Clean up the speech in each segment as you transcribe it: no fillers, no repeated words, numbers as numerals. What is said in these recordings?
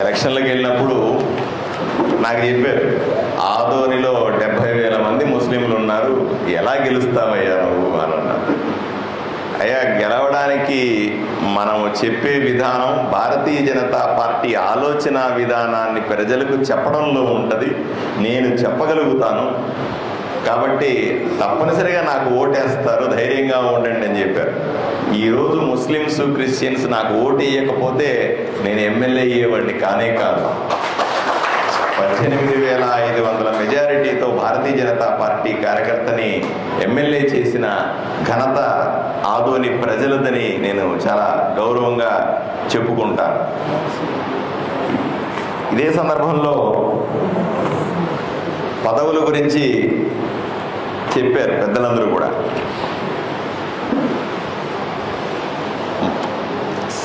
ఎలక్షన్లకు వెళ్ళినప్పుడు నాకు చెప్పారు, ఆదోనిలో 70,000 మంది ముస్లింలు ఉన్నారు, ఎలా గెలుస్తావయ్యా నువ్వు అని అన్నారు. అయ్యా, గెలవడానికి మనం చెప్పే విధానం భారతీయ జనతా పార్టీ ఆలోచన విధానాన్ని ప్రజలకు చెప్పడంలో ఉంటుంది. నేను చెప్పగలుగుతాను కాబట్టి తప్పనిసరిగా నాకు ఓటేస్తారు, ధైర్యంగా ఉండండి అని చెప్పారు. ఈరోజు ముస్లిమ్స్ క్రిస్టియన్స్ నాకు ఓటు వేయకపోతే నేను ఎమ్మెల్యే అయ్యేవాడిని కానే కాదు. 18,500 మెజారిటీతో భారతీయ జనతా పార్టీ కార్యకర్తని ఎమ్మెల్యే చేసిన ఘనత ఆదోని ప్రజలదని నేను చాలా గౌరవంగా చెప్పుకుంటాను. ఇదే సందర్భంలో పదవుల గురించి చెప్పారు పెద్దలందరూ కూడా.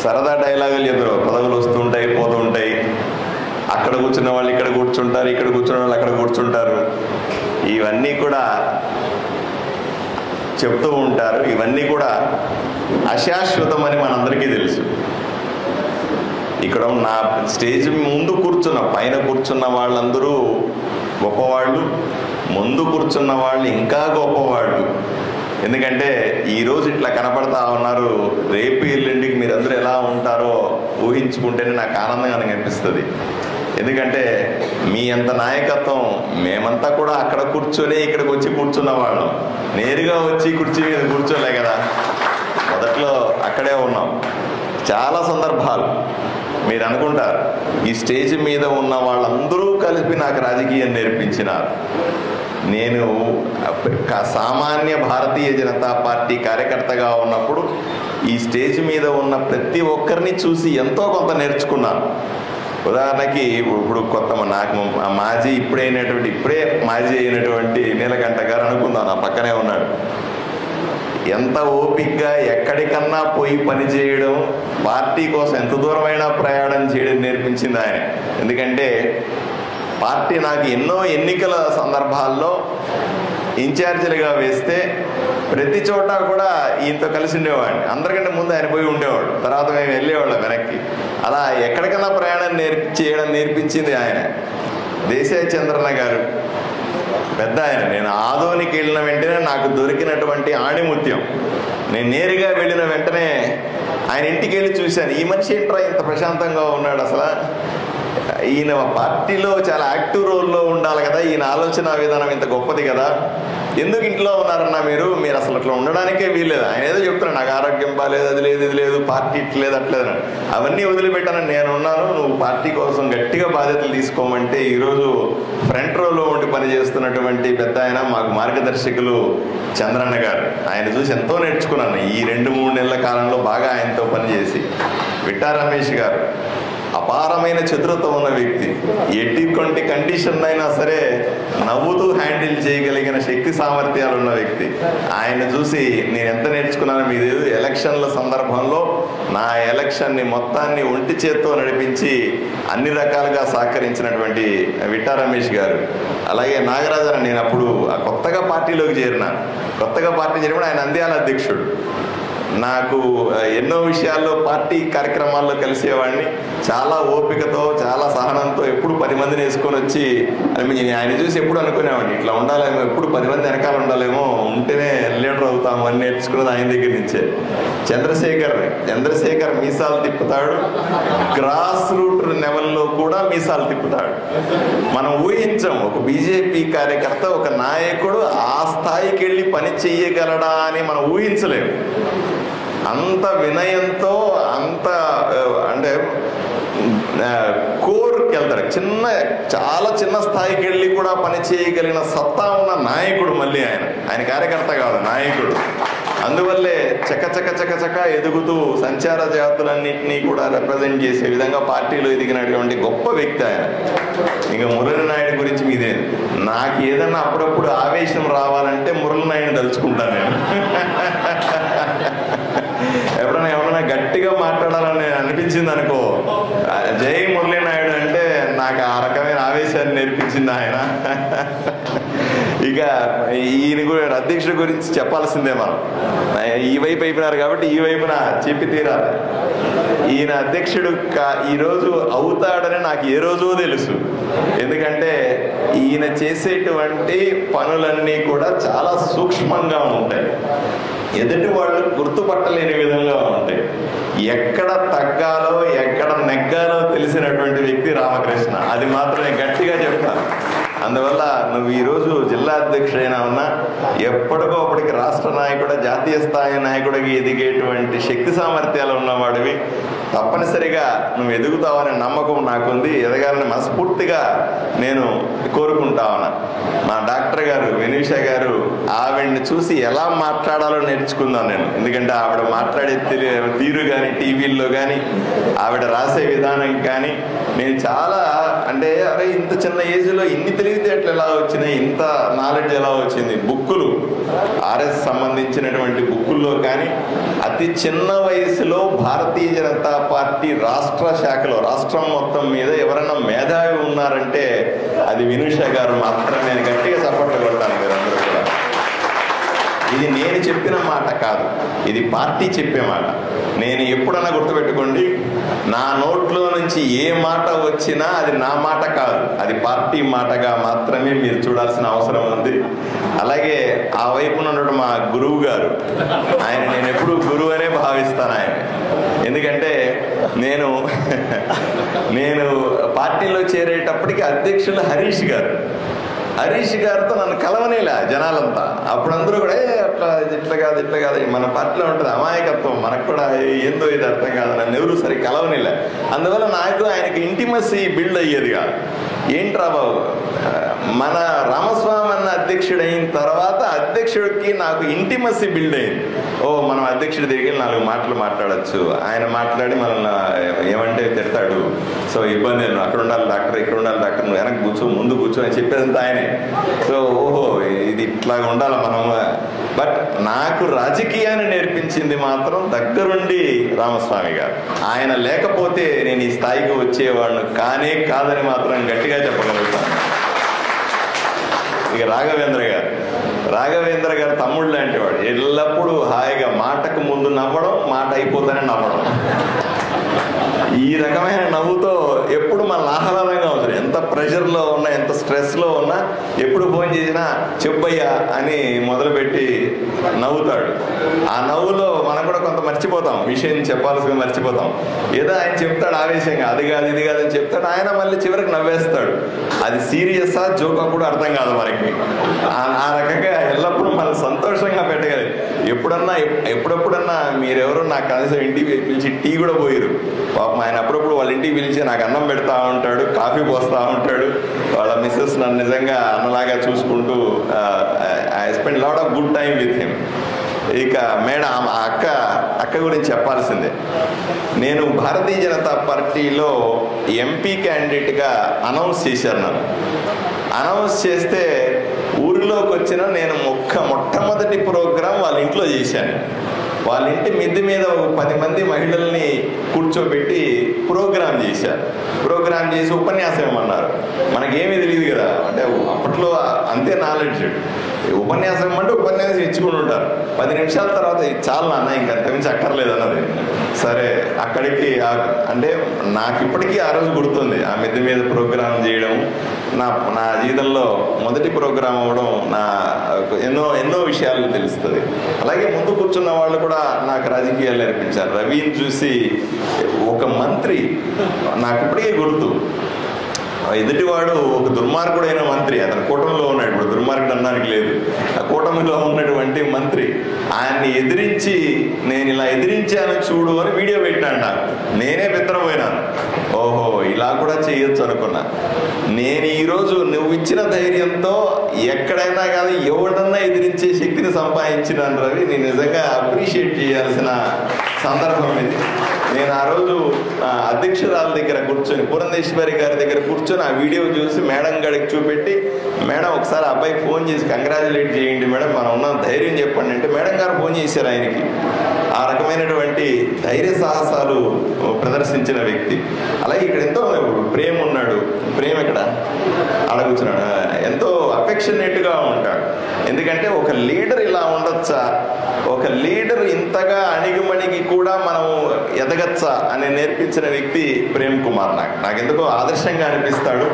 సరదా డైలాగులు ఎదురు, పదవులు వస్తుంటాయి పోతుంటాయి, అక్కడ కూర్చున్న వాళ్ళు ఇక్కడ కూర్చుంటారు, ఇక్కడ కూర్చున్న వాళ్ళు అక్కడ కూర్చుంటారు, ఇవన్నీ కూడా చెప్తూ ఉంటారు. ఇవన్నీ కూడా అశాశ్వతమని మనందరికీ తెలుసు. ఇక్కడ నా స్టేజ్ ముందు కూర్చున్న పైన కూర్చున్న వాళ్ళందరూ గొప్పవాళ్ళు, ముందు కూర్చున్న వాళ్ళు ఇంకా గొప్పవాళ్ళు. ఎందుకంటే ఈరోజు ఇట్లా కనపడతా ఉన్నారు, రేపు ఎల్లుండికి మీరందరూ ఎలా ఉంటారో ఊహించుకుంటేనే నాకు ఆనందంగా అనిపిస్తుంది. ఎందుకంటే మీ అంత నాయకత్వం మేమంతా కూడా అక్కడ కూర్చొని ఇక్కడికి వచ్చి కూర్చున్న వాళ్ళం, నేరుగా వచ్చి కుర్చీ మీద కూర్చోలే కదా. మొదట్లో అక్కడే ఉన్నాం. చాలా సందర్భాలు మీరు అనుకుంటారు, ఈ స్టేజ్ మీద ఉన్న వాళ్ళందరూ కలిపి నాకు రాజకీయం నేర్పించినారు. నేను సామాన్య భారతీయ జనతా పార్టీ కార్యకర్తగా ఉన్నప్పుడు ఈ స్టేజ్ మీద ఉన్న ప్రతి ఒక్కరిని చూసి ఎంతో కొంత నేర్చుకున్నాను. ఉదాహరణకి ఇప్పుడు కొత్త నాకు ఇప్పుడే మాజీ అయినటువంటి నీలకంఠ గారు అనుకుందాం, నా పక్కనే ఉన్నాడు. ఎంత ఓపికగా ఎక్కడికన్నా పోయి పని చేయడం, పార్టీ కోసం ఎంత దూరమైనా ప్రయాణం చేయడం నేర్పించింది ఆయన. ఎందుకంటే పార్టీ నాకు ఎన్నో ఎన్నికల సందర్భాల్లో ఇన్ఛార్జీలుగా వేస్తే ప్రతి చోట కూడా ఈయనతో కలిసి ఉండేవాడిని. అందరికంటే ముందు ఆయన పోయి ఉండేవాడు, తర్వాత మేము వెళ్ళేవాళ్ళం వెనక్కి. అలా ఎక్కడికన్నా ప్రయాణం చేయడం నేర్పించింది ఆయన. దేశాయ్ చంద్రన్న గారు పెద్ద ఆయన. నేను ఆదోనికి వెళ్ళిన వెంటనే నాకు దొరికినటువంటి ఆణిముత్యం. నేను నేరుగా వెళ్ళిన వెంటనే ఆయన ఇంటికి వెళ్ళి చూశాను, ఈ మనిషి ఏంట్రా ఇంత ప్రశాంతంగా ఉన్నాడు, అసలు ఈయన పార్టీలో చాలా యాక్టివ్ రోల్లో ఉండాలి కదా, ఈయన ఆలోచన విధానం ఇంత గొప్పది కదా, ఎందుకు ఇంట్లో ఉన్నారన్నా మీరు అసలు అట్లా ఉండడానికే వీల్లేదు. ఆయన ఏదో చెప్తున్నాడు, నాకు ఆరోగ్యం బాగాలేదు, అది లేదు ఇది లేదు, పార్టీ ఇట్లేదు అట్లేదు. అవన్నీ వదిలిపెట్టానని నేను ఉన్నాను, నువ్వు పార్టీ కోసం గట్టిగా బాధ్యతలు తీసుకోమంటే ఈరోజు ఫ్రంట్ రోలో ఉండి పనిచేస్తున్నటువంటి పెద్ద ఆయన మాకు మార్గదర్శకులు చంద్రన్న గారు. ఆయన చూసి ఎంతో నేర్చుకున్నాను ఈ 2-3 నెలల కాలంలో బాగా ఆయనతో పనిచేసి. విట్టా రమేష్ గారు అపారమైన చతురత్వం ఉన్న వ్యక్తి, ఎటువంటి కండిషన్ అయినా సరే నవ్వుతూ హ్యాండిల్ చేయగలిగిన శక్తి సామర్థ్యాలు ఉన్న వ్యక్తి. ఆయన చూసి నేను ఎంత నేర్చుకున్నాను మీది. ఎలక్షన్ల సందర్భంలో నా ఎలక్షన్ని మొత్తాన్ని ఒంటి చేత్తో నడిపించి అన్ని రకాలుగా సహకరించినటువంటి విట్టా రమేష్ గారు. అలాగే నాగరాజన్, నేను అప్పుడు కొత్తగా పార్టీలోకి చేరినప్పుడు ఆయన నంద్యాల అధ్యక్షుడు. నాకు ఎన్నో విషయాల్లో పార్టీ కార్యక్రమాల్లో కలిసేవాడిని. చాలా ఓపికతో చాలా సహనంతో ఎప్పుడు 10 మందిని వేసుకొని వచ్చి అనిపించింది. ఆయన చూసి ఎప్పుడు అనుకునేవాడిని, ఇట్లా ఉండాలేమో, ఎప్పుడు 10 మంది వెనకాల ఉండాలేమో, ఉంటేనే లీడర్ అవుతాము అని నేర్చుకున్నది ఆయన దగ్గర నుంచే. చంద్రశేఖర్ మీసాలు తిప్పుతాడు, గ్రాస్ రూట్ లెవెల్లో కూడా మీసాలు తిప్పుతాడు. మనం ఊహించాం ఒక బీజేపీ కార్యకర్త, ఒక నాయకుడు ఆ స్థాయికి వెళ్ళి పని చెయ్యగలడా అని మనం ఊహించలేము. అంత వినయంతో, అంత అంటే కోర్కి వెళ్తారు, చాలా చిన్న స్థాయికి వెళ్ళి కూడా పని చేయగలిగిన సత్తా ఉన్న నాయకుడు. మళ్ళీ ఆయన కార్యకర్త కాదు, నాయకుడు. అందువల్లే చక ఎదుగుతూ సంచార జాతులన్నింటినీ కూడా రిప్రజెంట్ చేసే విధంగా పార్టీలో ఎదిగినటువంటి గొప్ప వ్యక్తి ఆయన. ఇంకా మురళి నాయుడు గురించి మీదే, నాకు ఏదన్నా అప్పుడప్పుడు ఆవేశం రావాలంటే మురళి నాయుడు తలుచుకుంటాను నేను. ఎవరైనా గట్టిగా మాట్లాడాలని అనిపించింది అనుకో, జై మురళీ నాయుడు అంటే నాకు ఆ రకమైన ఆవేశాన్ని నేర్పించింది ఆయన. ఇక ఈయన కూడా అధ్యక్షుడి గురించి చెప్పాల్సిందే మనం. ఈ వైపు అయిపోయినారు కాబట్టి ఈ వైపున చెప్పి తీరాలి. ఈయన అధ్యక్షుడు ఈరోజు అవుతాడని నాకు ఏ రోజో తెలుసు. ఎందుకంటే ఈయన చేసేటువంటి పనులన్నీ కూడా చాలా సూక్ష్మంగా ఉంటాయి, ఎదుటి వాళ్ళు గుర్తుపట్టలేని విధంగా ఉంటాయి. ఎక్కడ తగ్గాలో ఎక్కడ నెగ్గాలో తెలిసినటువంటి వ్యక్తి రామకృష్ణ. అది మాత్రం నేను గట్టిగా చెప్తాను. అందువల్ల నువ్వు ఈరోజు జిల్లా అధ్యక్షుడైనా ఉన్నా ఎప్పటికో అప్పటికి రాష్ట్ర నాయకుడు, జాతీయ స్థాయి నాయకుడికి ఎదిగేటువంటి శక్తి సామర్థ్యాలు ఉన్నవాడివి. తప్పనిసరిగా నువ్వు ఎదుగుతావనే నమ్మకం నాకుంది. ఎదగాలని మనస్ఫూర్తిగా నేను కోరుకుంటా ఉన్నా. మా డాక్టర్ గారు వినీష గారు, ఆవిడ్ని చూసి ఎలా మాట్లాడాలో నేర్చుకుందాం నేను. ఎందుకంటే ఆవిడ మాట్లాడే తీరు కానీ, టీవీల్లో కానీ, ఆవిడ రాసే విధానం కానీ నేను చాలా అంటే అరే ఇంత చిన్న ఏజ్లో ఇన్ని తెలివితేటలు ఎలా వచ్చినాయి, ఇంత నాలెడ్జ్ ఎలా వచ్చింది. బుక్కులు ఆర్ఎస్ సంబంధించినటువంటి బుక్కుల్లో కానీ అతి చిన్న వయసులో భారతీయ జనతా పార్టీ రాష్ట్ర శాఖలో రాష్ట్రం మొత్తం మీద ఎవరైనా మేధావి ఉన్నారంటే అది వినూష గారు మాత్రమే. నేను గట్టిగా చప్పట్లు కొట్టాను మీరందరూ కూడా. ఇది నేను చెప్పిన మాట కాదు, ఇది పార్టీ చెప్పే మాట. నేను ఎప్పుడన్నా గుర్తుపెట్టుకోండి, నా నోట్లో నుంచి ఏ మాట వచ్చినా అది నా మాట కాదు, అది పార్టీ మాటగా మాత్రమే మీరు చూడాల్సిన అవసరం ఉంది. అలాగే ఆ వైపున ఉన్నటువంటి మా గురువు గారు, ఆయన నేను ఎప్పుడు గురువు అనే భావిస్తాను ఆయన. ఎందుకంటే నేను పార్టీలో చేరేటప్పటికి అధ్యక్షులు హరీష్ గారితో నన్ను కలవనేలా జనాలంతా. అప్పుడు అందరూ కూడా అట్లా ఇట్లా కాదు మన పార్టీలో ఉంటుంది అమాయకత్వం, మనకు కూడా ఏందో ఇది అర్థం కాదు, నన్ను ఎవరు సరే కలవనేలా. అందువల్ల నాకు ఆయనకి ఇంటిమసీ బిల్డ్ అయ్యేది కాదు. ఏంట్రా బాబు, మన రామస్వామి అన్న అధ్యక్షుడు అయిన తర్వాత అధ్యక్షుడికి నాకు ఇంటిమసీ బిల్డ్ అయింది. మనం అధ్యక్షుడి దగ్గర 4 మాటలు మాట్లాడచ్చు. ఆయన మాట్లాడి మనల్ని ఏమంటే తిడతాడు, సో ఇబ్బంది, అక్కడ ఉండాలి డాక్టర్, ఇక్కడ ఉండాలి డాక్టర్, నువ్వు వెనక్కి కూర్చో, ముందు కూర్చో అని చెప్పేదంతా ఆయనే. సో ఇది ఇట్లా ఉండాలి మనం. బట్ నాకు రాజకీయాన్ని నేర్పించింది మాత్రం దగ్గరుండి రామస్వామి గారు. ఆయన లేకపోతే నేను ఈ స్థాయికి వచ్చేవాడిని కాదని మాత్రం గట్టిగా చెప్పగలుగుతాను. ఇక రాఘవేంద్ర గారు తమ్ముడు లాంటి వాడు. ఎల్లప్పుడూ హాయిగా మాటకు ముందు నవ్వడం, మాట అయిపోతానే నవ్వడం. ఈ రకమైన నవ్వుతో ఎప్పుడు మన ఆహ్లాదంగా ఉంటుంది. ఎంత ప్రెషర్లో ఉన్నా, ఎంత స్ట్రెస్లో ఉన్నా ఎప్పుడు ఫోన్ చేసినా చెప్పయ్యా అని మొదలుపెట్టి నవ్వుతాడు. ఆ నవ్వులో మనం కూడా కొంత మర్చిపోతాం, విషయం చెప్పాల్సింది మర్చిపోతాం. ఏదో ఆయన చెప్తాడు ఆవేశంగా, అది కాదు ఇది కాదని చెప్తాడు, ఆయన మళ్ళీ చివరికి నవ్వేస్తాడు. అది సీరియస్సా జోకా కూడా అర్థం కాదు మనకి. ఆ రకంగా ఎల్లప్పుడూ మనం సంతోషంగా పెట్టగలి. ఎప్పుడప్పుడన్నా మీరెవరో నాకు కనీసం ఇంటికి పిలిచి టీ కూడా పోయిరు. పాపం ఆయన అప్పుడప్పుడు వాళ్ళ ఇంటికి పిలిచి నాకు అన్నం పెడతా ఉంటాడు, కాఫీ పోస్తూ ఉంటాడు. వాళ్ళ మిస్సెస్ నన్ను నిజంగా అన్నలాగా చూసుకుంటూ I spend lot of good time with him. ఇక మేడం అక్క గురించి చెప్పాల్సిందే. నేను భారతీయ జనతా పార్టీలో ఎంపీ క్యాండిడేట్గా అనౌన్స్ చేశారు. నన్ను అనౌన్స్ చేస్తే ఊరిలోకి వచ్చిన నేను మొట్టమొదటి ప్రోగ్రాం వాళ్ళ ఇంట్లో చేశాను. వాళ్ళ ఇంటి మిద్దె మీద 10 మంది మహిళల్ని కూర్చోబెట్టి ప్రోగ్రాం చేశారు. ప్రోగ్రాం చేసి ఉపన్యాసం ఇవ్వమన్నారు. మనకేమీ తెలియదు కదా, అంటే అప్పట్లో అంతే నాలెడ్జ్. ఉపన్యాసం ఇవ్వమంటే ఉపన్యాసం ఇచ్చుకుని ఉంటారు. 10 నిమిషాల తర్వాత చాలా నాన్న ఇంకంతమించి అక్కర్లేదు అన్నది. సరే అక్కడికి అంటే నాకు ఇప్పటికీ ఆ రోజు గుర్తుంది. ఆ మిద్దె మీద ప్రోగ్రాం చేయడం నా జీవితంలో మొదటి ప్రోగ్రాం అవ్వడం నా ఎన్నో విషయాలు తెలుస్తుంది. అలాగే ముందు కూర్చున్న వాళ్ళు కూడా నాకు రాజకీయాలు నేర్పించారు. రవిని చూసి ఒక మంత్రి నాకు ఇప్పటికే గుర్తు, ఎదుటివాడు ఒక దుర్మార్గుడైన మంత్రి, అతను కూటమిలో ఉన్నాడు. ఇప్పుడు దుర్మార్గుడు అనడానికి లేదు, ఆ కూటమిలో ఉన్నటువంటి మంత్రి ఆయన్ని ఎదిరించి నేను ఇలా ఎదిరించాను చూడు అని వీడియో పెట్టాను. నాకు నేనే బిత్తరపోయినాను. ఓహో ఇలా కూడా చేయొచ్చు అనుకున్నా. నేను ఈరోజు నువ్వు ఇచ్చిన ధైర్యంతో ఎక్కడైనా కానీ ఎవడన్నా ఎదిరించే శక్తిని సంపాదించినాను రవి. నేను నిజంగా అప్రిషియేట్ చేయాల్సిన సందర్భం ఇది. నేను ఆ రోజు అధ్యక్షురాల దగ్గర కూర్చొని, పురంధేశ్వరి గారి దగ్గర కూర్చొని ఆ వీడియో చూసి మేడం గారికి చూపెట్టి, మేడం ఒకసారి అబ్బాయికి ఫోన్ చేసి కంగ్రాచులేట్ చేయండి మేడం, మనం ఉన్నాం, ధైర్యం చెప్పండి అంటే మేడం గారు ఫోన్ చేశారు ఆయనకి. ఆ రకమైనటువంటి ధైర్య సాహసాలు ప్రదర్శించిన వ్యక్తి. అలాగే ఇక్కడ ఎంతో ప్రేమ ఉన్నాడు. ప్రేమ అఫెక్షనేట్గా ఉంటాడు. ఎందుకంటే ఒక లీడర్ ఇలా ఉండొచ్చా, ఒక లీడర్ ఇంతగా అణిగిమణిగి కూడా మనం ఎదగచ్చా అని నేర్పించిన వ్యక్తి ప్రేమ్ కుమార్. నాకెందుకో ఆదర్శంగా అనిపిస్తాడు.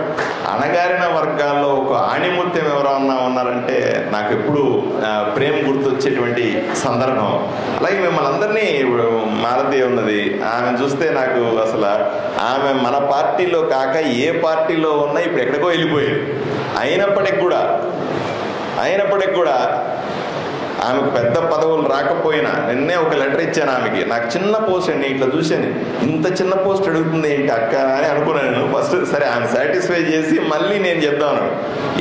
అణగారిన వర్గాల్లో ఒక ఆణిముత్యం ఎవరన్నా ఉన్నారంటే నాకు ఎప్పుడు ప్రేమ్ గుర్తొచ్చేటువంటి సందర్భం. అలాగే మిమ్మల్ని అందరినీ, మాలతి ఉన్నది, ఆమె చూస్తే నాకు అసలు ఆమె మన పార్టీలో కాక ఏ పార్టీలో ఉన్నా ఇప్పుడు ఎక్కడికో వెళ్ళిపోయేది. అయినప్పటికి కూడా ఆమెకు పెద్ద పదవులు రాకపోయినా, నిన్నే ఒక లెటర్ ఇచ్చాను ఆమెకి. నాకు చిన్న పోస్ట్ అండి, ఇట్లా చూశాను, ఇంత చిన్న పోస్ట్ అడుగుతుంది ఏంటి అక్క అని అనుకున్నాను ఫస్ట్. సరే ఆమె సాటిస్ఫై చేసి మళ్ళీ నేను చెప్తాను,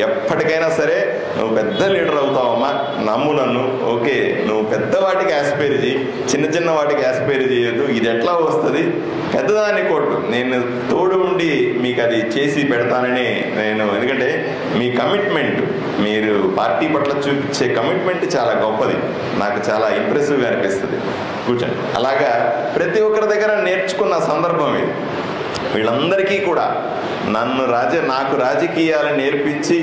ఎప్పటికైనా సరే నువ్వు పెద్ద లీడర్ అవుతావమ్మా, నమ్ము నన్ను. ఓకే, నువ్వు పెద్ద వాటికి ఆస్పైర్ చేయి, చిన్న చిన్న వాటికి ఆస్పైర్ చేయొద్దు. ఇది ఎట్లా వస్తుంది, పెద్దదాన్ని కొట్టు, నేను తోడు ఉండి మీకు అది చేసి పెడతానని నేను. ఎందుకంటే మీ కమిట్మెంట్, మీరు పార్టీ పట్ల చూపించే కమిట్మెంట్ చాలా గొప్పది. నాకు చాలా ఇంప్రెసివ్గా అనిపిస్తుంది. కూర్చోండి. అలాగా ప్రతి ఒక్కరి దగ్గర నేర్చుకున్న సందర్భం ఇది. వీళ్ళందరికీ కూడా నాకు రాజకీయాలు నేర్పించి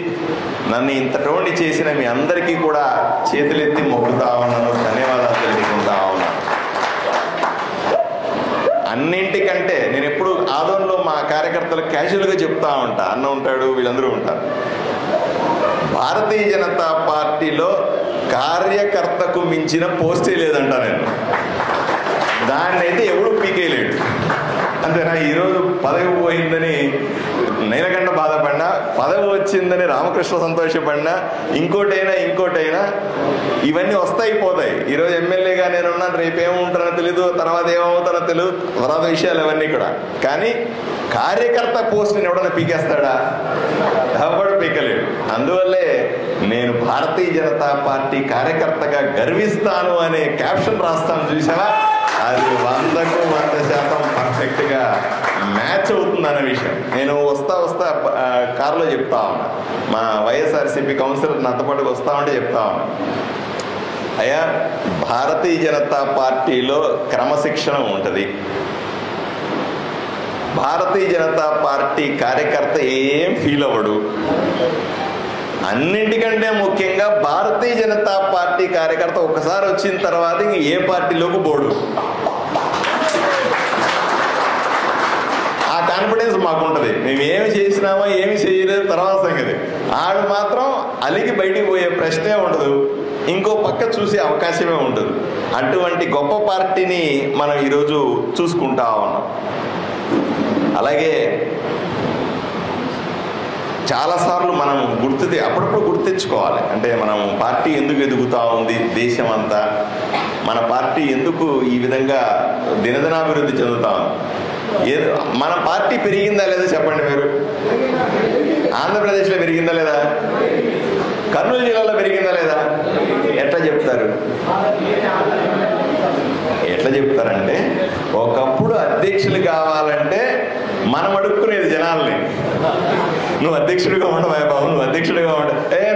నన్ను ఇంతటోని చేసిన మీ అందరికీ కూడా చేతులెత్తి మొక్కుతా ఉన్నాను, ధన్యవాదాలు తెలుపుకుంటా ఉన్నాను. అన్నింటికంటే నేను ఎప్పుడు ఆదోన్లో మా కార్యకర్తలు క్యాజువల్గా చెప్తా ఉంటా, అన్న ఉంటాడు, వీళ్ళందరూ ఉంటారు. భారతీయ జనతా పార్టీలో కార్యకర్తకు మించిన పోస్టే లేదంట నేను. దాన్ని అయితే ఎవడు పీకేయలేడు. అంతేనా? ఈరోజు పదవి పోయిందని నీలకంఠ బాధపడినా, పదవి వచ్చిందని రామకృష్ణ సంతోషపడినా, ఇంకోటైనా ఇవన్నీ వస్తాయి పోతాయి. ఈరోజు ఎమ్మెల్యేగా నేనున్నాను, రేపు ఏముంటానో తెలీదు, తర్వాత ఏమవుతానో తెలియదు, తర్వాత విషయాలు అవన్నీ కూడా. కానీ కార్యకర్త పోస్ట్ నేను ఎవడన్నా పీకేస్తాడా? ఎవడు పీకలేడు. అందువల్లే నేను భారతీయ జనతా పార్టీ కార్యకర్తగా గర్విస్తాను అనే క్యాప్షన్ రాస్తాను, చూసావా? అది 100% పర్ఫెక్ట్గా మ్యాచ్ అవుతుంది అనే విషయం నేను వస్తా కారులో చెప్తా ఉన్నా. మా వైఎస్ఆర్సీపీ కౌన్సిలర్ నాతో పాటు వస్తా ఉంటే చెప్తా ఉన్నా, అయ్యా భారతీయ జనతా పార్టీలో క్రమశిక్షణ ఉంటుంది. భారతీయ జనతా పార్టీ కార్యకర్త ఏం ఫీల్ అవ్వడు. అన్నింటికంటే ముఖ్యంగా భారతీయ జనతా పార్టీ కార్యకర్త ఒకసారి వచ్చిన తర్వాత ఇంక ఏ పార్టీలోకి పోడు. ఆ కాన్ఫిడెన్స్ మాకుంటుంది. మేము ఏమి చేసినామో ఏమి చేయలేదు తర్వాత సంగతి. ఆడు మాత్రం అలిగి బయటికి పోయే ప్రశ్నే ఉండదు, ఇంకో పక్క చూసే అవకాశమే ఉండదు. అటువంటి గొప్ప పార్టీని మనం ఈరోజు చూసుకుంటా ఉన్నాం. అలాగే చాలాసార్లు మనం అప్పుడప్పుడు గుర్తించుకోవాలి. అంటే మనం పార్టీ ఎందుకు ఎదుగుతూ ఉంది, దేశం అంతా మన పార్టీ ఎందుకు ఈ విధంగా దినదినాభివృద్ధి చెందుతా ఉంది. మన పార్టీ పెరిగిందా లేదా చెప్పండి మీరు? ఆంధ్రప్రదేశ్లో పెరిగిందా లేదా? కర్నూలు జిల్లాలో పెరిగిందా లేదా? ఎట్లా చెప్తారంటే ఒకప్పుడు అధ్యక్షులు కావాలంటే మనం అడుక్కునేది జనాల్ని, నువ్వు అధ్యక్షుడిగా ఉండవా బాబు, నువ్వు అధ్యక్షుడిగా ఉండ,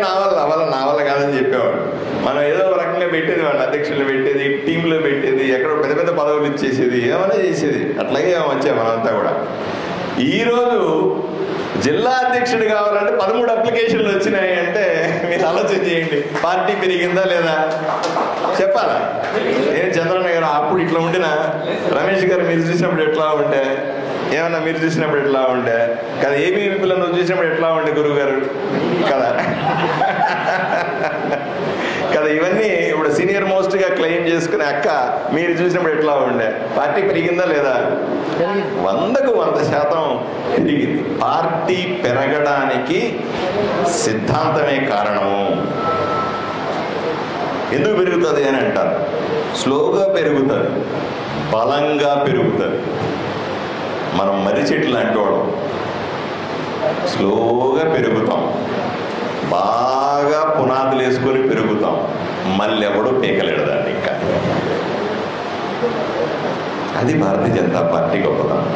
నా వల్ల కాదని చెప్పేవాడు. మనం ఏదో ఒక రకంగా పెట్టేది, వాడిని అధ్యక్షులు పెట్టేది, టీంలో పెట్టేది, ఎక్కడో పెద్ద పెద్ద పదవులు ఇచ్చేసేది, ఏమైనా చేసేది. అట్లాగే వచ్చాం మనంతా కూడా. ఈరోజు జిల్లా అధ్యక్షుడు కావాలంటే 13 అప్లికేషన్లు వచ్చినాయి అంటే మీరు ఆలోచన చేయండి, పార్టీ పెరిగిందా లేదా చెప్పాలా? నేను చంద్రన్న గారు అప్పుడు ఇట్లా ఉండినా, రమేష్ గారు మీరు చూసినప్పుడు ఎట్లా ఉంటే, ఏమన్నా మీరు చూసినప్పుడు ఎట్లా ఉండే కదా, ఏబీవీపీలో నువ్వు చూసినప్పుడు ఎట్లా ఉండే గురువు గారు కదా కదా. ఇవన్నీ ఇప్పుడు సీనియర్ మోస్ట్ గా క్లెయిమ్ చేసుకునే అక్క మీరు చూసినప్పుడు ఎట్లా ఉండే. పార్టీ పెరిగిందా లేదా? 100% పెరిగింది. పార్టీ పెరగడానికి సిద్ధాంతమే కారణము. ఎందుకు పెరుగుతుంది అని అంటారు? స్లోగా పెరుగుతుంది, బలంగా పెరుగుతుంది. మనం మర్రి చెట్లు అంటోడం స్లోగా పెరుగుతాం, బాగా పునాదులు వేసుకొని పెరుగుతాం, మళ్ళీ ఎవడో పీకలేడు దాన్ని. ఇంకా అది భారతీయ జనతా పార్టీ గొప్పతనం.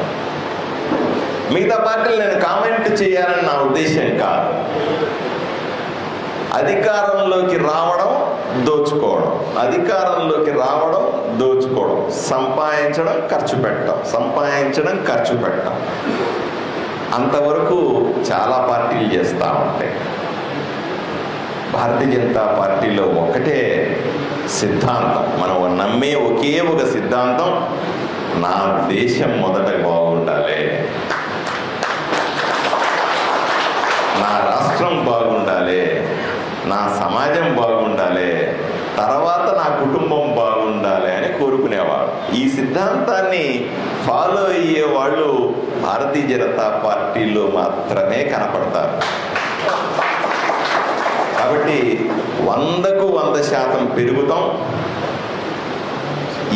మిగతా పార్టీలు నేను కామెంట్ చేయాలని నా ఉద్దేశం కాదు. అధికారంలోకి రావడం దోచుకోవడం, అధికారంలోకి రావడం దోచుకోవడం, సంపాదించడం ఖర్చు పెట్టడం, సంపాదించడం ఖర్చు పెట్టడం, అంతవరకు చాలా పార్టీలు చేస్తూ ఉంటాయి. భారతీయ జనతా పార్టీలో ఒకటే సిద్ధాంతం, మనం నమ్మే ఒకే ఒక సిద్ధాంతం, నా దేశం మొదట బాగుండాలి, నా రాష్ట్రం బాగుండాలి, నా సమాజం బాగుండాలి, తర్వాత నా కుటుంబం బాగుండాలి అని కోరుకునేవాడు. ఈ సిద్ధాంతాన్ని ఫాలో అయ్యే వాళ్ళు భారతీయ జనతా పార్టీలో మాత్రమే కనపడతారు. కాబట్టి 100కు 100% పెరుగుతాం.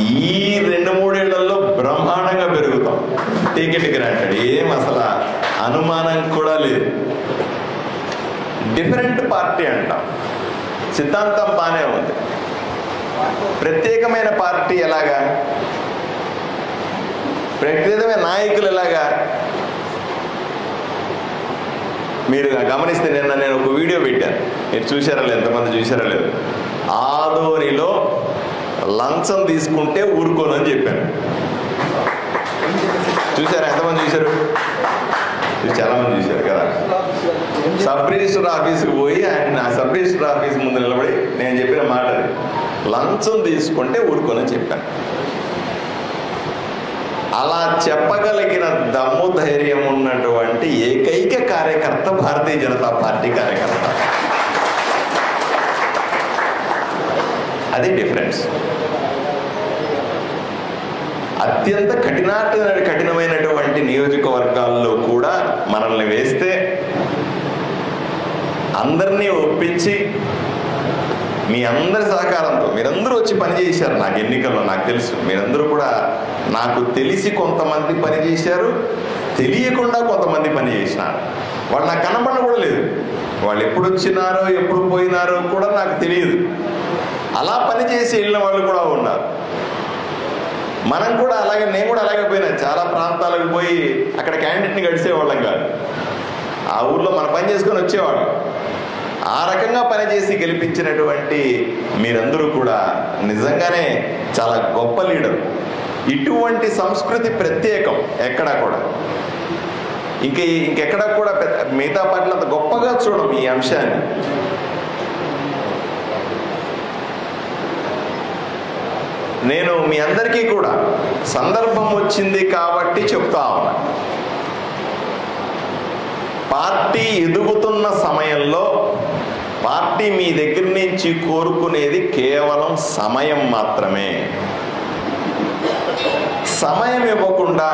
ఈ 2-3 ఏళ్లలో బ్రహ్మాండంగా పెరుగుతాం. టికెట్ గ్రాంటెడ్, ఏం అసలు అనుమానం కూడా లేదు. డిఫరెంట్ పార్టీ అంటాం, సిద్ధాంతం బాగానే ఉంది. ప్రత్యేకమైన పార్టీ ఎలాగా, ప్రత్యేకమైన నాయకులు ఎలాగా? మీరు గమనిస్తే నిన్న నేను ఒక వీడియో పెట్టాను, మీరు చూసారా లేదు, ఎంతమంది చూసారా లేదు? ఆదోనిలో లంచం తీసుకుంటే ఊరుకోనని చెప్పాను. చూసారా? ఎంతమంది చూశారు? చాలా మంది చూశారు కదా. సబ్ రిజిస్టర్ ఆఫీస్కి పోయి ఆయన సబ్ రిజిస్టర్ ఆఫీస్ ముందు నిలబడి నేను చెప్పిన మాట, లంచం తీసుకుంటే ఊరుకోనని చెప్పాను. అలా చెప్పగలిగిన దమ్ము ధైర్యం ఉన్నటువంటి ఏకైక కార్యకర్త భారతీయ జనతా పార్టీ కార్యకర్త. అది డిఫరెన్స్. అత్యంత కఠినమైనటువంటి నియోజకవర్గాల్లో కూడా మనల్ని వేస్తే అందరినీ ఒప్పించి మీ అందరి సహకారంతో మీరందరూ వచ్చి పనిచేశారు. నాకు ఎన్నికల్లో నాకు తెలుసు, మీరందరూ కూడా నాకు తెలిసి కొంతమంది పనిచేశారు, తెలియకుండా కొంతమంది పనిచేసినారు. వాళ్ళు నాకు కనపడడం కూడా లేదు, వాళ్ళు ఎప్పుడు వచ్చినారో ఎప్పుడు పోయినారో కూడా నాకు తెలియదు. అలా పనిచేసి వెళ్ళిన వాళ్ళు కూడా ఉన్నారు. మనం కూడా అలాగే, నేను కూడా అలాగే పోయినా, చాలా ప్రాంతాలకు పోయి అక్కడ క్యాండిడేట్ని గడిచేవాళ్ళం కాదు, ఆ ఊర్లో మన పని చేసుకొని వచ్చేవాళ్ళం. ఆ రకంగా పనిచేసి గెలిపించినటువంటి మీరందరూ కూడా నిజంగానే చాలా గొప్ప లీడర్. ఇటువంటి సంస్కృతి ప్రత్యేకం ఎక్కడా కూడా, ఇంకెక్కడా కూడా మిగతా పార్టీలు అంత గొప్పగా చూడం ఈ అంశాన్ని. నేను మీ అందరికీ కూడా సందర్భం వచ్చింది కాబట్టి చెప్తా ఉన్నా, పార్టీ ఎదుగుతున్న సమయంలో పార్టీ మీ దగ్గర నుంచి కోరుకునేది కేవలం సమయం మాత్రమే. సమయం ఇవ్వకుండా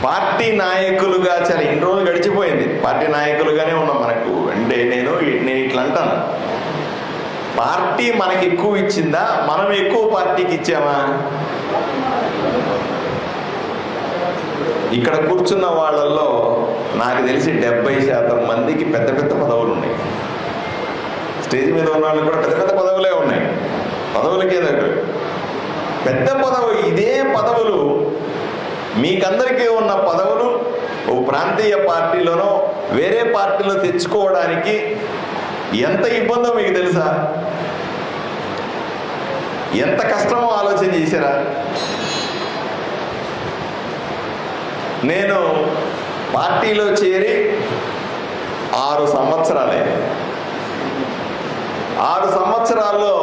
పార్టీ నాయకులుగా చాలా ఇన్ని రోజులు గడిచిపోయింది, పార్టీ నాయకులుగానే ఉన్నాం. మనకు అంటే నేను ఇట్లా అంటాను, పార్టీ మనకి ఎక్కువ ఇచ్చిందా, మనం ఎక్కువ పార్టీకి ఇచ్చామా? ఇక్కడ కూర్చున్న వాళ్ళల్లో నాకు తెలిసి 70% మందికి పెద్ద పెద్ద పదవులు ఉన్నాయి. స్టేజ్ మీద ఉన్న వాళ్ళు కూడా పెద్ద పెద్ద పదవులే ఉన్నాయి. పదవులకే దగ్గర పెద్ద పదవి, ఇదే పదవులు మీకందరికీ ఉన్న పదవులు ఓ ప్రాంతీయ పార్టీలోనో వేరే పార్టీలో తెచ్చుకోవడానికి ఎంత ఇబ్బందో మీకు తెలుసా? ఎంత కష్టమో ఆలోచన చేశారా? నేను పార్టీలో చేరి 6 సంవత్సరాలే. 6 సంవత్సరాల్లో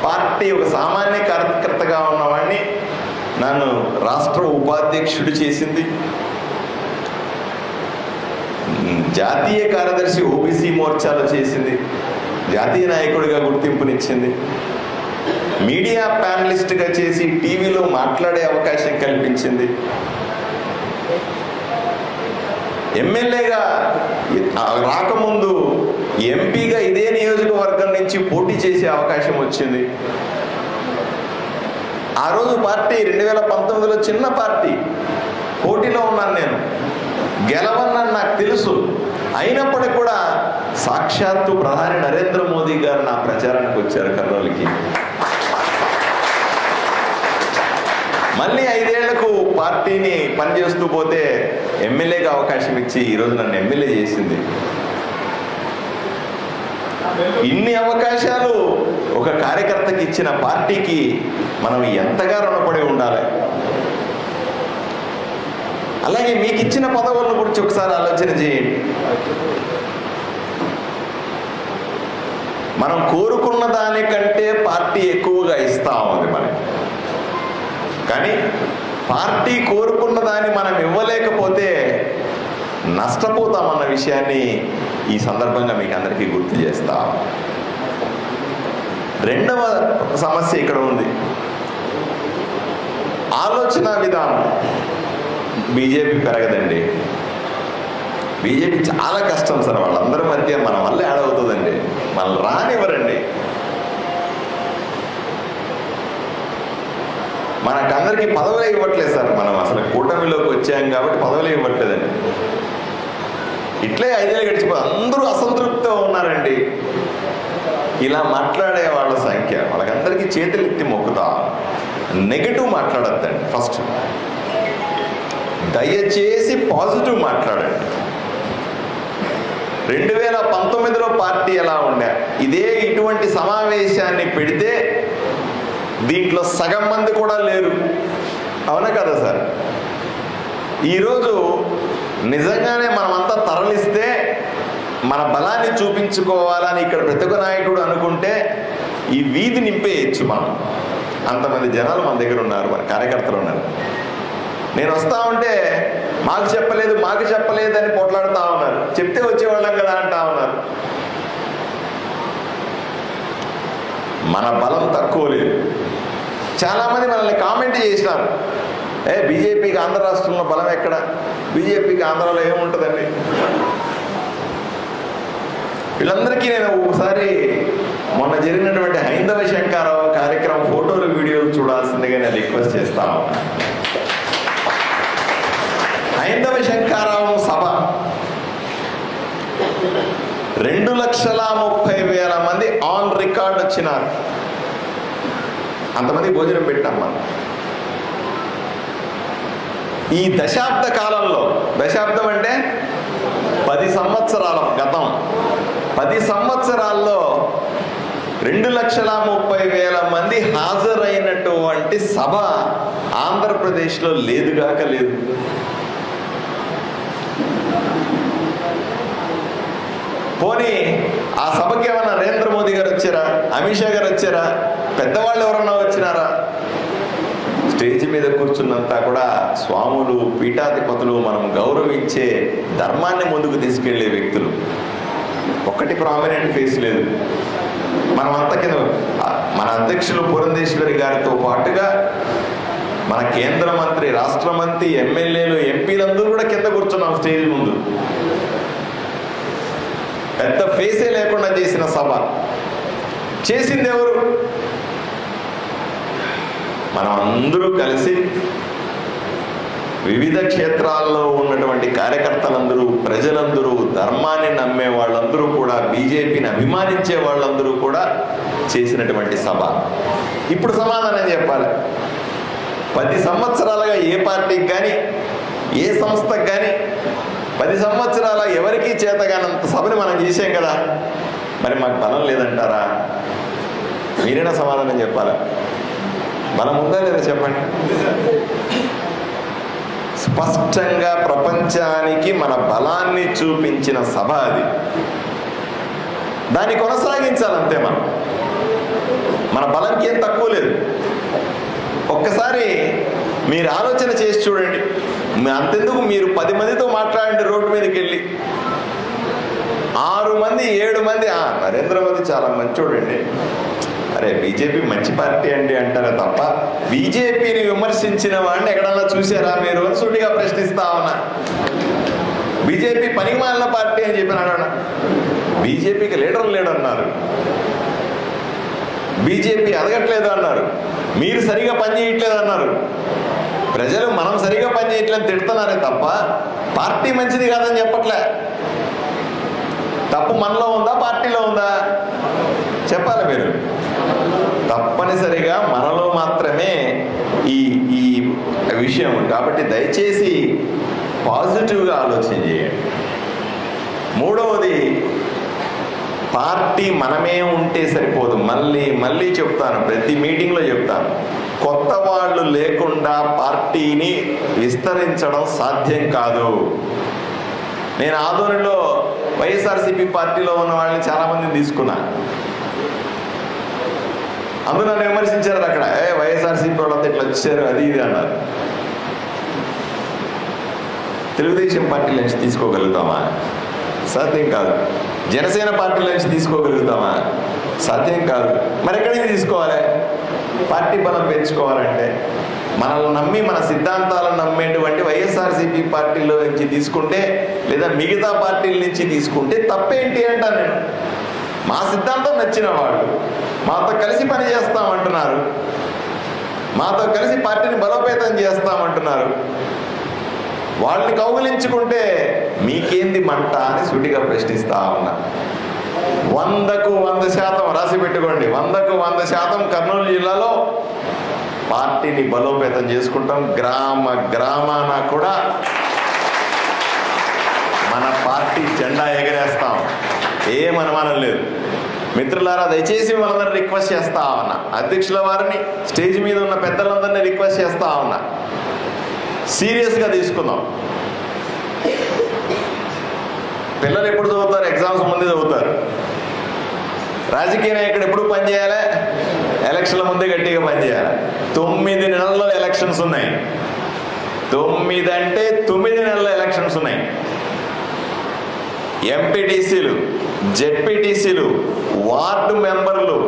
పార్టీ ఒక సామాన్య కార్యకర్తగా ఉన్నవాడిని నన్ను రాష్ట్ర ఉపాధ్యక్షుడు చేసింది, జాతీయ కార్యదర్శి ఓబీసీ మోర్చాలో చేసింది, జాతీయ నాయకుడిగా గుర్తింపునిచ్చింది, మీడియా ప్యానలిస్ట్గా చేసి టీవీలో మాట్లాడే అవకాశం కల్పించింది, ఎమ్మెల్యేగా రాకముందు ఎంపీగా ఇదే నియోజకవర్గం నుంచి పోటీ చేసే అవకాశం వచ్చింది. ఆ రోజు పార్టీ 2019లో చిన్న పార్టీ, పోటీలో ఉన్నాను నేను, గెలవన్నాను నాకు తెలుసు. అయినప్పటికీ కూడా సాక్షాత్తు ప్రధాని నరేంద్ర మోదీ గారు నా ప్రచారానికి వచ్చారు కర్నూలుకి. మళ్ళీ 5 ఏళ్లకు పార్టీని పనిచేస్తూ పోతే ఎమ్మెల్యేగా అవకాశం ఇచ్చి ఈరోజు నన్ను ఎమ్మెల్యే చేసింది. ఇన్ని అవకాశాలు ఒక కార్యకర్తకి ఇచ్చిన పార్టీకి మనం ఎంతగా రుణపడి ఉండాలి. అలాగే మీకు ఇచ్చిన పదవులను గురించి ఒకసారి ఆలోచన చేయండి. మనం కోరుకున్న దానికంటే పార్టీ ఎక్కువగా ఇస్తా ఉంది మనకి. కానీ పార్టీ కోరుకున్న దాన్ని మనం ఇవ్వలేకపోతే నష్టపోతామన్న విషయాన్ని ఈ సందర్భంగా మీకు అందరికీ గుర్తు చేస్తా. రెండవ సమస్య ఇక్కడ ఉంది, ఆలోచన విధానం. బీజేపీ పెరగదండి. బీజేపీ చాలా కష్టం సార్. వాళ్ళందరి మధ్య మన వల్ల ఏడవుతుందండి. మనల్ని రానివ్వరండి. మనకందరికీ పదవులే ఇవ్వట్లేదు సార్. మనం అసలు కూటమిలోకి వచ్చాం కాబట్టి పదవులే ఇవ్వట్లేదండి. ఇట్లే 5 ఏళ్ళు గడిచిపోయి అందరూ అసంతృప్తితో ఉన్నారండి. ఇలా మాట్లాడే వాళ్ళ సంఖ్య, వాళ్ళకందరికీ చేతులు ఎత్తి మొక్కుతా. నెగిటివ్ మాట్లాడద్దండి. ఫస్ట్ దయచేసి పాజిటివ్ మాట్లాడండి. 2019లో పార్టీ ఎలా ఉండే, ఇదే ఇటువంటి సమావేశాన్ని పెడితే దీంట్లో సగం మంది కూడా లేరు. అవునా కదా సార్? ఈరోజు నిజంగానే మనమంతా తరలిస్తే మన బలాన్ని చూపించుకోవాలని ఇక్కడ ప్రతి ఒక్క నాయకుడు అనుకుంటే ఈ వీధి నింపేయచ్చు మనం. అంతమంది జనాలు మన దగ్గర ఉన్నారు, మన కార్యకర్తలు ఉన్నారు. నేను వస్తా ఉంటే మాకు చెప్పలేదు అని పోట్లాడుతూ ఉన్నారు. చెప్తే వచ్చేవాళ్ళం కదా అంటా ఉన్నారు. మన బలం తక్కువ లేదు. చాలామంది మనల్ని కామెంట్ చేసినారు, బీజేపీకి ఆంధ్ర రాష్ట్రంలో బలం ఎక్కడ, బీజేపీకి ఆంధ్రాలో ఏముంటుందండి. వీళ్ళందరికీ నేను ఒకసారి మొన్న జరిగినటువంటి హైందవ శంకరావు కార్యక్రమం ఫోటోలు వీడియోలు చూడాల్సిందిగా నేను రిక్వెస్ట్ చేస్తా ఉన్నా. హైందవ శంకరావు సభ 2,30,000 మంది ఆన్ రికార్డ్ వచ్చినారు. అంతమంది భోజనం పెట్టాం మనం. ఈ దశాబ్ద కాలంలో, దశాబ్దం అంటే 10 సంవత్సరాల గతం, 10 సంవత్సరాల్లో 2,30,000 మంది హాజరైనటువంటి సభ ఆంధ్రప్రదేశ్లో లేదుగాక లేదు. పోనీ ఆ సభకి ఏమన్నా నరేంద్ర మోదీ గారు వచ్చారా, అమిత్ షా గారు వచ్చారా, పెద్దవాళ్ళు ఎవరన్నా వచ్చినారా? స్టేజ్ మీద కూర్చున్నంతా కూడా స్వాములు, పీఠాధిపతులు, మనం గౌరవించే ధర్మాన్ని ముందుకు తీసుకెళ్లే వ్యక్తులు. ఒక్కటి ప్రామినెంట్ ఫేస్ లేదు. మనమంతా కింద మన అధ్యక్షులు పురంధేశ్వరి గారితో పాటుగా మన కేంద్ర మంత్రి, రాష్ట్ర మంత్రి, ఎమ్మెల్యేలు, ఎంపీలందరూ కూడా కింద కూర్చున్నాం స్టేజ్ ముందు. పెద్ద ఫేసే లేకుండా చేసిన సభ చేసింది ఎవరు? మనం అందరూ కలిసి వివిధ క్షేత్రాల్లో ఉన్నటువంటి కార్యకర్తలందరూ, ప్రజలందరూ, ధర్మాన్ని నమ్మే వాళ్ళందరూ కూడా, బీజేపీని అభిమానించే వాళ్ళందరూ కూడా చేసినటువంటి సభ. ఇప్పుడు సమాధానం చెప్పాలి. 10 సంవత్సరాలుగా ఏ పార్టీకి కానీ, ఏ సంస్థకు కానీ 10 సంవత్సరాల ఎవరికీ చేతగానంత సభని మనం చేసాం కదా. మరి మాకు బలం లేదంటారా? మీరైనా సమాధానం చెప్పాలా? బలం ఉందా లేదా చెప్పండి. స్పష్టంగా ప్రపంచానికి మన బలాన్ని చూపించిన సభ అది. దాన్ని కొనసాగించాలంతే. మన బలంకి ఏం తక్కువ లేదు. ఒక్కసారి మీరు ఆలోచన చేసి చూడండి. అంతెందుకు, మీరు 10 మందితో మాట్లాడండి రోడ్డు మీదకి వెళ్ళి. 6 మంది 7 మంది నరేంద్ర మోదీ చాలా మంచోడండి, అరే బీజేపీ మంచి పార్టీ అండి అంటారా తప్ప బీజేపీని విమర్శించిన వాడిని ఎక్కడన్నా చూసారా మీరు అని సూటిగా ప్రశ్నిస్తా ఉన్నా. బీజేపీ పనికిమాలిన పార్టీ అని చెప్పినాడు. బీజేపీకి లీడర్ లేడన్నారు, బీజేపీ ఎదగట్లేదు అన్నారు, మీరు సరిగా పనిచేయట్లేదు అన్నారు. ప్రజలు మనం సరిగా పనిచేయట్లేదు తిడుతున్నారే తప్ప పార్టీ మంచిది కాదని చెప్పట్లే. తప్పు మనలో ఉందా, పార్టీలో ఉందా? చెప్పాలి మీరు. తప్పనిసరిగా మనలో మాత్రమే ఈ విషయం. కాబట్టి దయచేసి పాజిటివ్గా ఆలోచన చేయండి. మూడవది, పార్టీ మనమే ఉంటే సరిపోదు. మళ్ళీ చెప్తాను, ప్రతి మీటింగ్లో చెప్తాను, కొత్త వాళ్ళు లేకుండా పార్టీని విస్తరించడం సాధ్యం కాదు. నేను ఆదోనిలో వైఎస్ఆర్సీపీ పార్టీలో ఉన్న వాళ్ళని చాలామందిని తీసుకున్నాను. అందరూ నన్ను విమర్శించారు అక్కడ, వైఎస్ఆర్సీపీ వాళ్ళంతా ఇట్లా వచ్చారు అది ఇది అన్నారు. తెలుగుదేశం పార్టీ నుంచి తీసుకోగలుగుతామా? సాధ్యం కాదు. జనసేన పార్టీ నుంచి తీసుకోగలుగుతామా? సాధ్యం కాదు. మరి ఎక్కడి నుంచి తీసుకోవాలి? పార్టీ బలం పెంచుకోవాలంటే మనల్ని నమ్మి మన సిద్ధాంతాలను నమ్మేటువంటి వైఎస్ఆర్సీపీ పార్టీలో నుంచి తీసుకుంటే లేదా మిగతా పార్టీల నుంచి తీసుకుంటే తప్పేంటి అంటాను నేను. మా సిద్ధాంతం నచ్చిన వాళ్ళు మాతో కలిసి పని చేస్తామంటున్నారు, మాతో కలిసి పార్టీని బలోపేతం చేస్తామంటున్నారు. వాళ్ళని కౌగిలించుకుంటే మీకేంది మంట అని సూటిగా ప్రశ్నిస్తా ఉన్నా. 100కు 100% రాసి పెట్టుకోండి. 100కు 100% కర్నూలు జిల్లాలో పార్టీని బలోపేతం చేసుకుంటాం. గ్రామ గ్రామాన కూడా మన పార్టీ జెండా ఎగరేస్తాం. ఏం అనుమానం లేదు. మిత్రులారా, దయచేసి వాళ్ళందరినీ రిక్వెస్ట్ చేస్తా ఉన్నా, అధ్యక్షుల వారిని, స్టేజ్ మీద ఉన్న పెద్దలందరినీ రిక్వెస్ట్ చేస్తా ఉన్నా, సీరియస్గా తీసుకుందాం. పిల్లలు ఎప్పుడు చదువుతారు? ఎగ్జామ్స్ ముందే చదువుతారు. రాజకీయ నాయకుడు ఎప్పుడు పనిచేయాలి? ఎలక్షన్ల ముందే గట్టిగా పనిచేయాలి. 9 నెలల్లో ఎలక్షన్స్ ఉన్నాయి. 9 అంటే 9 నెలల ఎలక్షన్స్ ఉన్నాయి. ఎంపీటీసీలు, జెడ్పీటీసీలు, వార్డు మెంబర్లు,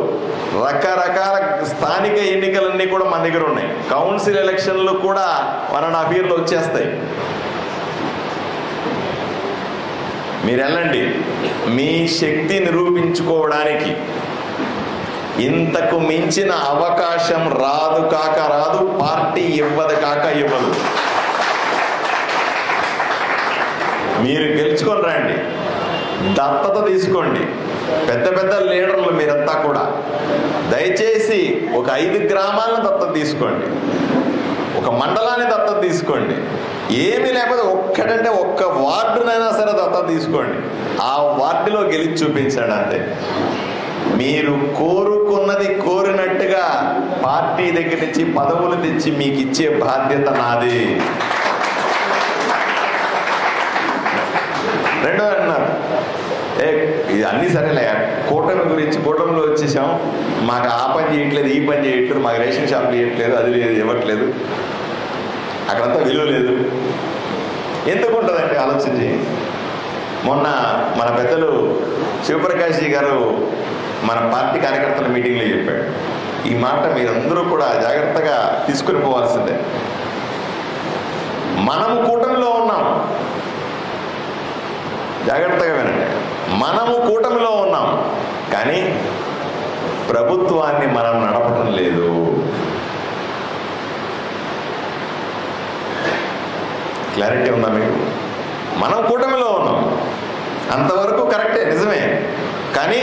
రకరకాల స్థానిక ఎన్నికలన్నీ కూడా మన దగ్గర ఉన్నాయి. కౌన్సిల్ ఎలక్షన్లు కూడా 1.5 yearలో వచ్చేస్తాయి. మీరు వెళ్ళండి. మీ శక్తి నిరూపించుకోవడానికి ఇంతకు మించిన అవకాశం రాదు కాక రాదు, పార్టీ ఇవ్వదు కాక ఇవ్వదు. మీరు గెలుచుకొని రండి, దత్తత తీసుకోండి. పెద్ద పెద్ద లీడర్లు మీరంతా కూడా దయచేసి ఒక 5 గ్రామాలను దత్తత తీసుకోండి, ఒక మండలాన్ని దత్తత తీసుకోండి. ఏమీ లేకపోతే ఒక్కటంటే ఒక్క వార్డునైనా సరే దత్తత తీసుకోండి. ఆ వార్డులో గెలిచి చూపించండి అంతే. మీరు కోరుకున్నది కోరినట్టుగా పార్టీ దగ్గర నుంచి పదవులు తెచ్చి మీకు ఇచ్చే బాధ్యత నాది. రెండో అన్నారు, ఇది అన్నీ సరేలే, కూటమి గురించి, కూటమిలో వచ్చేసాం, మాకు ఆ పని చేయట్లేదు, ఈ పని చేయట్లేదు, మాకు రేషన్ షాపులు చేయట్లేదు, అది లేదు, ఇవ్వట్లేదు, అక్కడంతా విలువ లేదు. ఎందుకు ఉంటుందంటే ఆలోచించి, మొన్న మన పెద్దలు శివప్రకాష్ జీ గారు మన పార్టీ కార్యకర్తల మీటింగ్లో చెప్పాడు. ఈ మాట మీరందరూ కూడా జాగ్రత్తగా తీసుకుని పోవాల్సిందే. మనము కూటమిలో ఉన్నాం, జాగ్రత్తగా వినండి. మనము కూటమిలో ఉన్నాం, కానీ ప్రభుత్వాన్ని మనం నడపటం లేదు. క్లారిటీ ఉందా మీకు? మనం కూటమిలో ఉన్నాం, అంతవరకు కరెక్టే, నిజమే. కానీ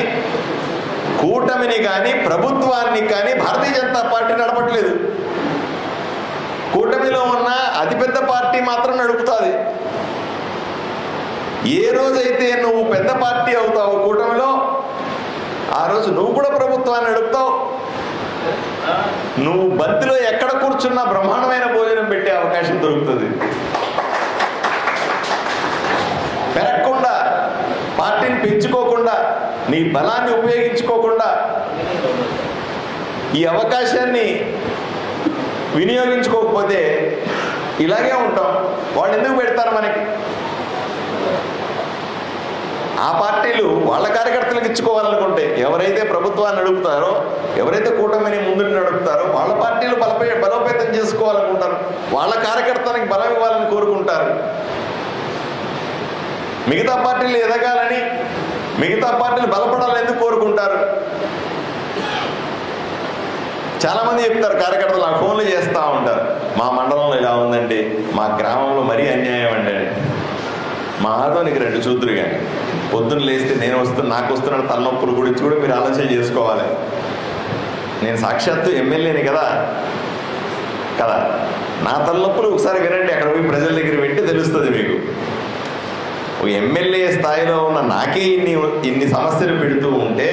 కూటమిని కానీ ప్రభుత్వాన్ని కానీ భారతీయ జనతా పార్టీ నడపట్లేదు. కూటమిలో ఉన్న అతిపెద్ద పార్టీ మాత్రం నడుపుతుంది. ఏ రోజైతే నువ్వు పెద్ద పార్టీ అవుతావు కూటమిలో, ఆ రోజు నువ్వు కూడా ప్రభుత్వాన్ని నడుపుతావు. నువ్వు బంతిలో ఎక్కడ కూర్చున్నా బ్రహ్మాండమైన భోజనం పెట్టే అవకాశం దొరుకుతుంది. పెరగకుండా, పార్టీని పెంచుకోకుండా, నీ బలాన్ని ఉపయోగించుకోకుండా ఈ అవకాశాన్ని వినియోగించుకోకపోతే ఇలాగే ఉంటాం. వాళ్ళు ఎందుకు పెడతారు మనకి? ఆ పార్టీలు వాళ్ళ కార్యకర్తలకు ఇచ్చుకోవాలనుకుంటే, ఎవరైతే ప్రభుత్వాన్ని నడుపుతారో, ఎవరైతే కూటమిని ముందు నడుపుతారో వాళ్ళ పార్టీలు బలోపేతం చేసుకోవాలనుకుంటారు, వాళ్ళ కార్యకర్తలకు బలం ఇవ్వాలని కోరుకుంటారు. మిగతా పార్టీలు ఎదగాలని, మిగతా పార్టీలు బలపడాలని ఎందుకు కోరుకుంటారు? చాలామంది చెప్తారు, కార్యకర్తలు నాకు ఫోన్లు చేస్తూ ఉంటారు, మా మండలంలో ఇలా ఉందండి, మా గ్రామంలో మరీ అన్యాయం అండి. మా ఆదోనికి 2 చూద్దురు. కానీ పొద్దున్న లేస్తే నేను నాకు వస్తున్న తలనొప్పుల గురించి కూడా మీరు ఆలోచన చేసుకోవాలి. నేను సాక్షాత్తు ఎమ్మెల్యేని కదా, నా తలనొప్పులు ఒకసారి వినండి, అక్కడ పోయి ప్రజల దగ్గర పెట్టి తెలుస్తుంది మీకు. ఒక ఎమ్మెల్యే స్థాయిలో ఉన్న నాకే ఇన్ని సమస్యలు పెడుతూ ఉంటే,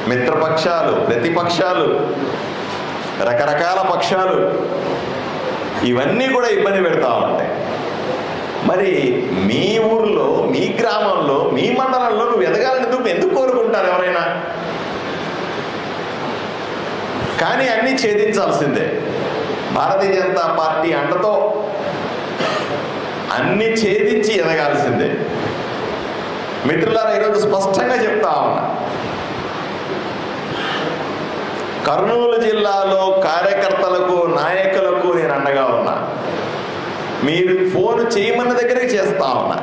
మిత్రపక్షాలు, ప్రతిపక్షాలు, రకరకాల పక్షాలు ఇవన్నీ కూడా ఇబ్బంది పెడతా ఉంటాయి. మరి మీ ఊర్లో, మీ గ్రామంలో, మీ మండలంలో నువ్వు ఎదగాలని ఎందుకు కోరుకుంటావు? ఉంటారు ఎవరైనా, కానీ అన్నీ ఛేదించాల్సిందే. భారతీయ జనతా పార్టీ అండతో అన్ని ఛేదించి ఎదగాల్సిందే. మిత్రులారా, ఈరోజు స్పష్టంగా చెప్తా ఉన్నా, కర్నూలు జిల్లాలో కార్యకర్తలకు నాయకులకు నేను అండగా ఉన్నా. మీరు ఫోన్ చేయమన్న దగ్గరికి చేస్తా ఉన్నా.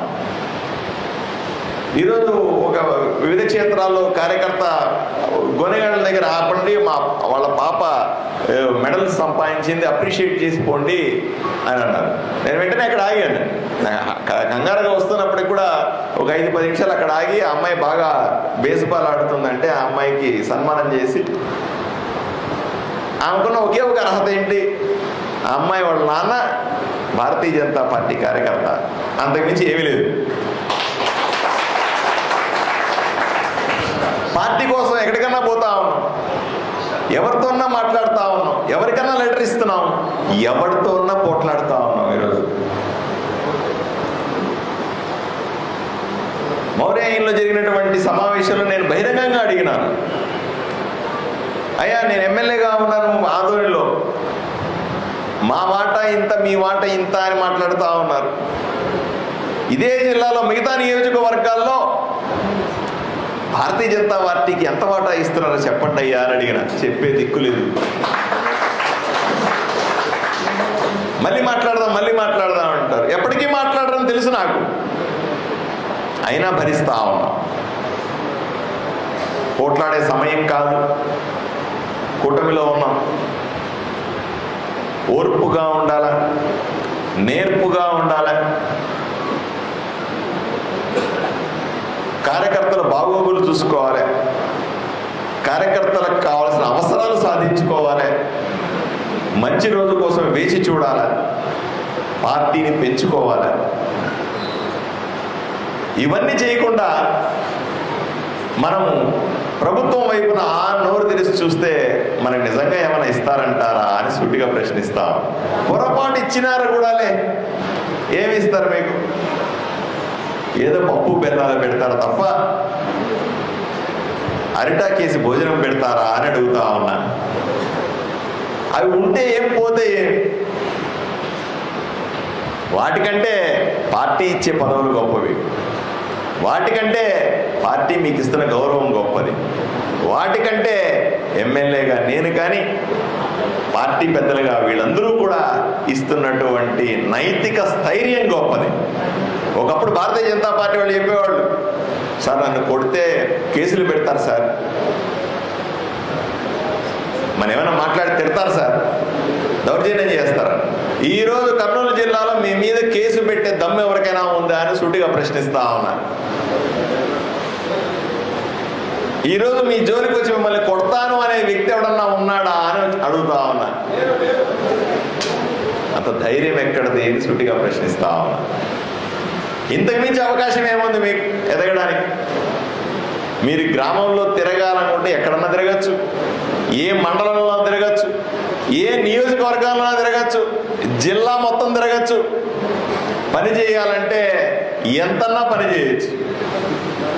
ఈరోజు ఒక వివిధ క్షేత్రాల్లో కార్యకర్త గొనెగండ్ల దగ్గర ఆపండి, వాళ్ళ పాప మెడల్స్ సంపాదించింది, అప్రిషియేట్ చేసుకోండి అని అన్నారు. నేను వెంటనే అక్కడ ఆగాను. కంగారుగా వస్తున్నప్పటికి కూడా ఒక 5-10 నిమిషాలు అక్కడ ఆగి, ఆ అమ్మాయి బాగా బేస్బాల్ ఆడుతుందంటే ఆ అమ్మాయికి సన్మానం చేసి, ఆమెకున్న ఒకే ఒక అర్హత ఏంటి, ఆ అమ్మాయి వాళ్ళ నాన్న భారతీయ జనతా పార్టీ కార్యకర్త, అంతకుమించి ఏమీ లేదు. పార్టీ కోసం ఎక్కడికన్నా పోతా ఉన్నాం, ఎవరితోన్నా మాట్లాడుతూ ఉన్నాం, ఎవరికన్నా లెటర్ ఇస్తున్నాం, ఎవరితోన్నా పోట్లాడుతూ ఉన్నాం. ఈరోజు మౌర్యాయంలో జరిగినటువంటి సమావేశంలో నేను బహిరంగంగా అడిగినాను, అయ్యా నేను ఎమ్మెల్యేగా ఉన్నాను ఆదోనిలో, మా మాట ఇంత మీ మాట ఇంత అని మాట్లాడుతూ ఉన్నారు. ఇదే జిల్లాలో మిగతా నియోజకవర్గాల్లో భారతీయ జనతా పార్టీకి ఎంత వాటా ఇస్తున్నారో చెప్పండి అయ్యా అని అడిగిన. చెప్పే దిక్కులేదు. మళ్ళీ మాట్లాడదాం అంటారు. ఎప్పటికీ మాట్లాడడం తెలుసు నాకు, అయినా భరిస్తా ఉన్నాం. పోట్లాడే సమయం కాదు, కూటమిలో ఉన్నాం. ఓర్పుగా ఉండాల, నేర్పుగా ఉండాల, కార్యకర్తల బాగోగులు చూసుకోవాలి, కార్యకర్తలకు కావాల్సిన అవసరాలు సాధించుకోవాలి, మంచి రోజు కోసం వేచి చూడాలి, పార్టీని పెంచుకోవాలి. ఇవన్నీ చేయకుండా మనము ప్రభుత్వం వైపున నోరు తెరిచి చూస్తే మనకు నిజంగా ఏమైనా ఇస్తారంటారా అని సూటిగా ప్రశ్నిస్తాం. పొరపాటు ఇచ్చినారు కూడాలే, ఏమి ఇస్తారు మీకు? ఏదో పప్పు బెల్లాలు పెడతారు తప్ప అరిటాకేసి భోజనం పెడతారా అని అడుగుతా ఉన్నా. అవి ఉంటే ఏం, పోతే ఏం? వాటికంటే పార్టీ ఇచ్చే పదవులు గొప్పవి, వాటికంటే పార్టీ మీకు ఇస్తున్న గౌరవం గొప్పది, వాటికంటే ఎమ్మెల్యేగా నేను కానీ పార్టీ పెద్దలుగా వీళ్ళందరూ కూడా ఇస్తున్నటువంటి నైతిక స్థైర్యం గొప్పది. ఒకప్పుడు భారతీయ జనతా పార్టీ వాళ్ళు చెప్పేవాళ్ళు, సార్ నన్ను కొడితే కేసులు పెడతారు సార్, మనం ఏమైనా మాట్లాడి తిడతారు సార్, దౌర్జన్యం చేస్తారు. ఈరోజు కర్నూలు జిల్లాలో మీ మీద కేసు పెట్టే దమ్ము ఎవరికైనా ఉందా అని సూటిగా ప్రశ్నిస్తా ఉన్నా. ఈరోజు మీ జోలికి వచ్చి మిమ్మల్ని కొడతాను అనే వ్యక్తి ఎవడన్నా ఉన్నాడా అని అడుగుతా ఉన్నా. అంత ధైర్యం ఎక్కడది అని సూటిగా ప్రశ్నిస్తా ఉన్నా. ఇంతకు మించి అవకాశం ఏముంది మీకు ఎదగడానికి? మీరు గ్రామంలో తిరగాలనుకుంటే ఎక్కడన్నా తిరగచ్చు, ఏ మండలంలో తిరగచ్చు, ఏ నియోజకవర్గాల్లో తిరగచ్చు, జిల్లా మొత్తం తిరగచ్చు. పని చేయాలంటే ఎంతన్నా పని చేయొచ్చు.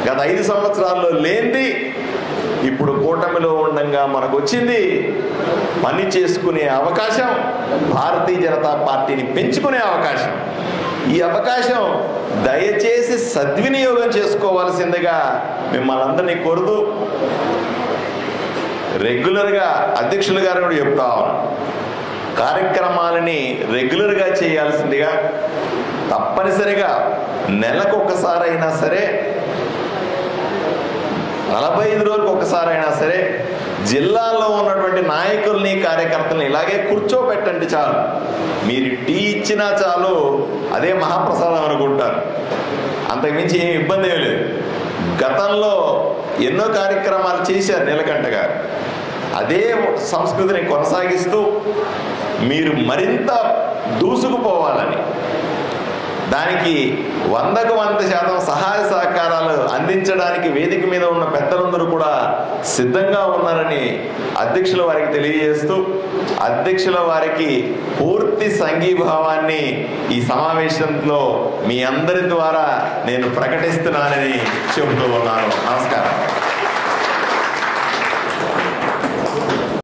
గత 5 సంవత్సరాల్లో లేనిది ఇప్పుడు కూటమిలో ఉండగా మనకు వచ్చింది. పని చేసుకునే అవకాశం, భారతీయ జనతా పార్టీని పెంచుకునే అవకాశం. ఈ అవకాశం దయచేసి సద్వినియోగం చేసుకోవాల్సిందిగా మిమ్మల్ని అందరినీ కోరుతూ, రెగ్యులర్గా అధ్యక్షులు గారు కూడా చెప్తా ఉన్నారు, కార్యక్రమాలని రెగ్యులర్గా చేయాల్సిందిగా, తప్పనిసరిగా నెలకొకసారైనా సరే, 45 రోజులకు ఒకసారైనా సరే జిల్లాలో ఉన్నటువంటి నాయకుల్ని కార్యకర్తల్ని ఇలాగే కూర్చోబెట్టండి చాలు. మీరు టీ ఇచ్చినా చాలు, అదే మహాప్రసాదం అనుకుంటారు. అంతకుమించి ఏమి ఇబ్బంది ఏమి లేదు. గతంలో ఎన్నో కార్యక్రమాలు చేశారు నీలకంఠ గారు. అదే సంస్కృతిని కొనసాగిస్తూ మీరు మరింత దూసుకుపోవాలని, దానికి 100% సహాయ సహకారాలు అందించడానికి వేదిక మీద ఉన్న పెద్దలందరూ కూడా సిద్ధంగా ఉన్నారని అధ్యక్షుల వారికి తెలియజేస్తూ, అధ్యక్షుల వారికి పూర్తి సంఘీభావాన్ని ఈ సమావేశంలో మీ అందరి ద్వారా నేను ప్రకటిస్తున్నానని చెబుతూ ఉన్నాను. నమస్కారం.